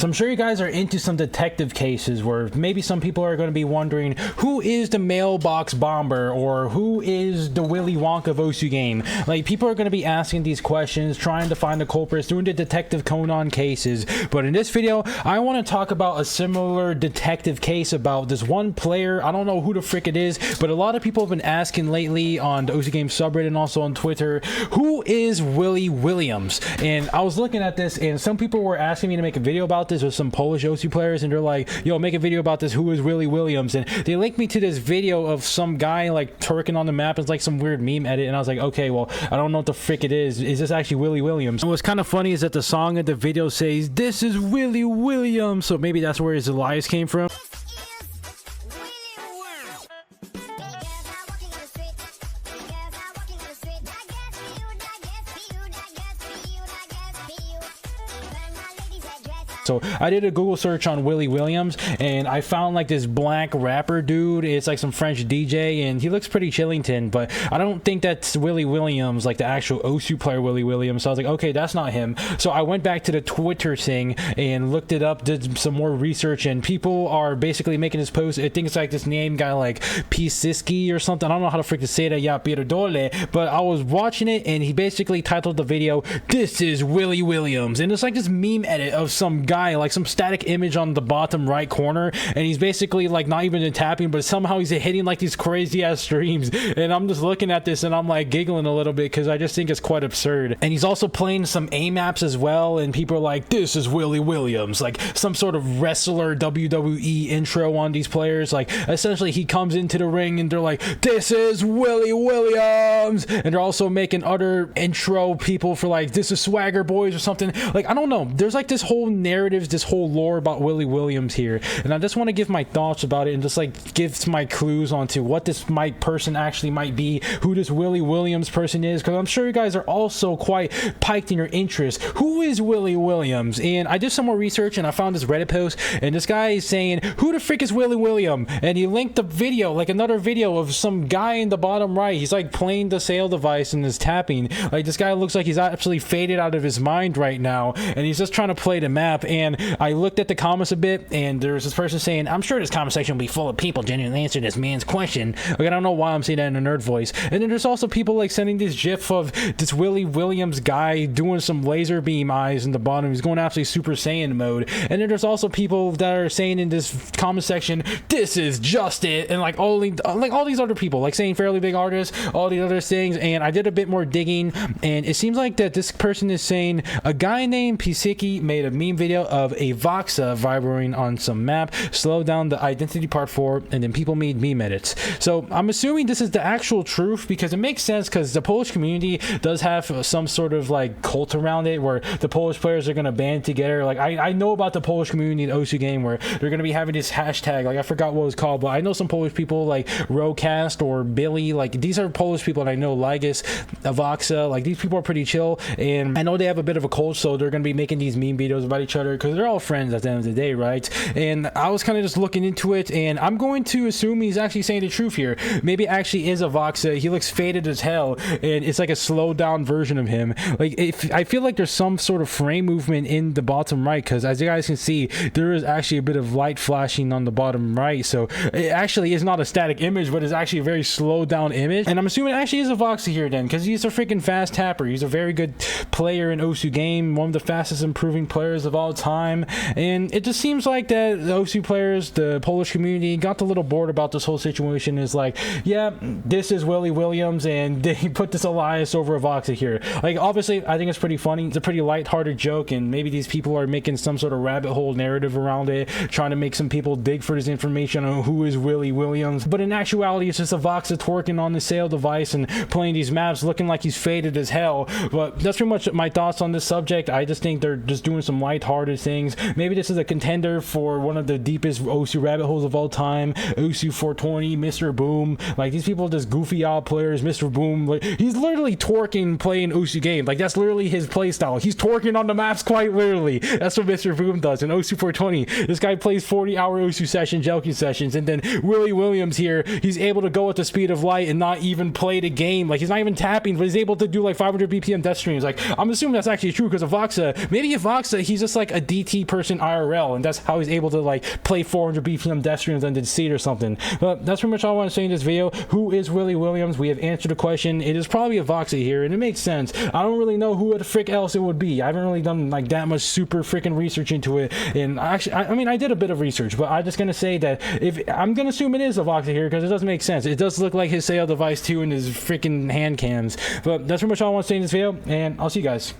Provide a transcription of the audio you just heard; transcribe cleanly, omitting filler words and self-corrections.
So I'm sure you guys are into some detective cases where maybe some people are going to be wondering who is the mailbox bomber or who is the Willy Wonka of Osu game. Like, people are going to be asking these questions, trying to find the culprits, doing the Detective Conan cases. But in this video, I want to talk about a similar detective case about this one player. I don't know who the frick it is, but a lot of people have been asking lately on the Osu game subreddit and also on Twitter, who is Willy Williams? And I was looking at this and some people were asking me to make a video about this with some Polish Osu players, and they're like, yo, make a video about this, who is Willy Williams? And they linked me to this video of some guy like twerking on the map. It's like some weird meme edit, and I was like, okay, well, I don't know what the frick it is this actually Willy Williams? And what's kind of funny is that the song of the video says, this is Willy Williams, so maybe that's where his Elias came from. So I did a Google search on Willy Williams and I found like this black rapper dude. It's like some French DJ and he looks pretty Chillington, but I don't think that's Willy Williams, like the actual Osu player Willy Williams. So I was like, okay, that's not him. So I went back to the Twitter thing and looked it up, did some more research, and people are basically making this post. I think it's like this name guy like P-Siski or something. I don't know how to freaking say that, yeah, Pierdole, but I was watching it and he basically titled the video, this is Willy Williams. And it's like this meme edit of some guy, like some static image on the bottom right corner, and he's basically like not even tapping, but somehow he's hitting like these crazy ass streams. And I'm just looking at this and I'm like giggling a little bit because I just think it's quite absurd. And he's also playing some A maps as well, and people are like, this is Willy Williams, like some sort of wrestler WWE intro on these players. Like essentially he comes into the ring and they're like, this is Willy Williams, and they're also making other intro people for like, this is Swagger Boys or something. Like, I don't know, there's like this whole narrative, this whole lore about Willy Williams here, and I just want to give my thoughts about it and just like give my clues onto what this person actually might be, who this Willy Williams person is, because I'm sure you guys are also quite piked in your interest. Who is Willy Williams? And I did some more research and I found this Reddit post, and this guy is saying, who the frick is Willy William? And he linked the video, like another video of some guy in the bottom right. He's like playing the sail device and is tapping. Like, this guy looks like he's absolutely faded out of his mind right now, and he's just trying to play the map. And I looked at the comments a bit, and there's this person saying, I'm sure this comment section will be full of people genuinely answering this man's question. Like, I don't know why I'm saying that in a nerd voice. And then there's also people like sending this gif of this Willy Williams guy doing some laser beam eyes in the bottom. He's going absolutely Super Saiyan mode. And then there's also people that are saying in this comment section, this is just it, and like all these other people like saying fairly big artists, all these other things. And I did a bit more digging, and it seems like that this person is saying a guy named Pisiki made a meme video of a Voxa vibrating on some map, slow down the identity part 4, and then people made meme edits. So I'm assuming this is the actual truth, because it makes sense, because the Polish community does have some sort of like cult around it where the Polish players are going to band together. Like, I know about the Polish community in Osu game where they're going to be having this hashtag, like I forgot what it was called, but I know some Polish people like Rocast or Billy, like these are Polish people, and I know Ligus, Voxa, like these people are pretty chill, and I know they have a bit of a cult, so they're going to be making these meme videos about each other because they're all friends at the end of the day, right? And I was kind of just looking into it, and I'm going to assume he's actually saying the truth here. Maybe it actually is a Voxa. He looks faded as hell, and it's like a slowed down version of him. Like, I feel like there's some sort of frame movement in the bottom right, because as you guys can see, there is actually a bit of light flashing on the bottom right, so it actually is not a static image, but it's actually a very slowed down image. And I'm assuming it actually is a Voxa here then, because he's a freaking fast tapper. He's a very good player in Osu game, one of the fastest improving players of all time. And it just seems like that the Osu players, the Polish community, got a little bored about this whole situation. Is like, yeah, this is Willy Williams, and they put this Elias over a Voxa here. Like, obviously, I think it's pretty funny. It's a pretty lighthearted joke, and maybe these people are making some sort of rabbit hole narrative around it, trying to make some people dig for this information on who is Willy Williams. But in actuality, it's just a Voxa twerking on the sail device and playing these maps, looking like he's faded as hell. But that's pretty much my thoughts on this subject. I just think they're just doing some lighthearted things. Maybe this is a contender for one of the deepest Osu rabbit holes of all time. Osu 420, Mr. Boom. Like, these people are just goofy odd players. Mr. Boom, like, he's literally twerking playing Osu game. Like, that's literally his play style. He's twerking on the maps quite literally. That's what Mr. Boom does in Osu 420. This guy plays 40-hour Osu sessions, Jelky sessions, and then Willy Williams here, he's able to go at the speed of light and not even play the game. Like, he's not even tapping, but he's able to do like 500 BPM death streams. Like, I'm assuming that's actually true, because of Voxa, maybe if Voxa, he's just like a a DT person IRL, and that's how he's able to like play 400 BPM death streams under the seat or something. But that's pretty much all I want to say in this video. Who is Willy Williams? We have answered the question. It is probably a Voxy here, and it makes sense. I don't really know who the frick else it would be. I haven't really done like that much super freaking research into it, and actually, I mean, I did a bit of research, but I'm just gonna say that if I'm gonna assume it is a Voxy here because it doesn't make sense. It does look like his sale device too in his freaking hand cams. But that's pretty much all I want to say in this video, and I'll see you guys.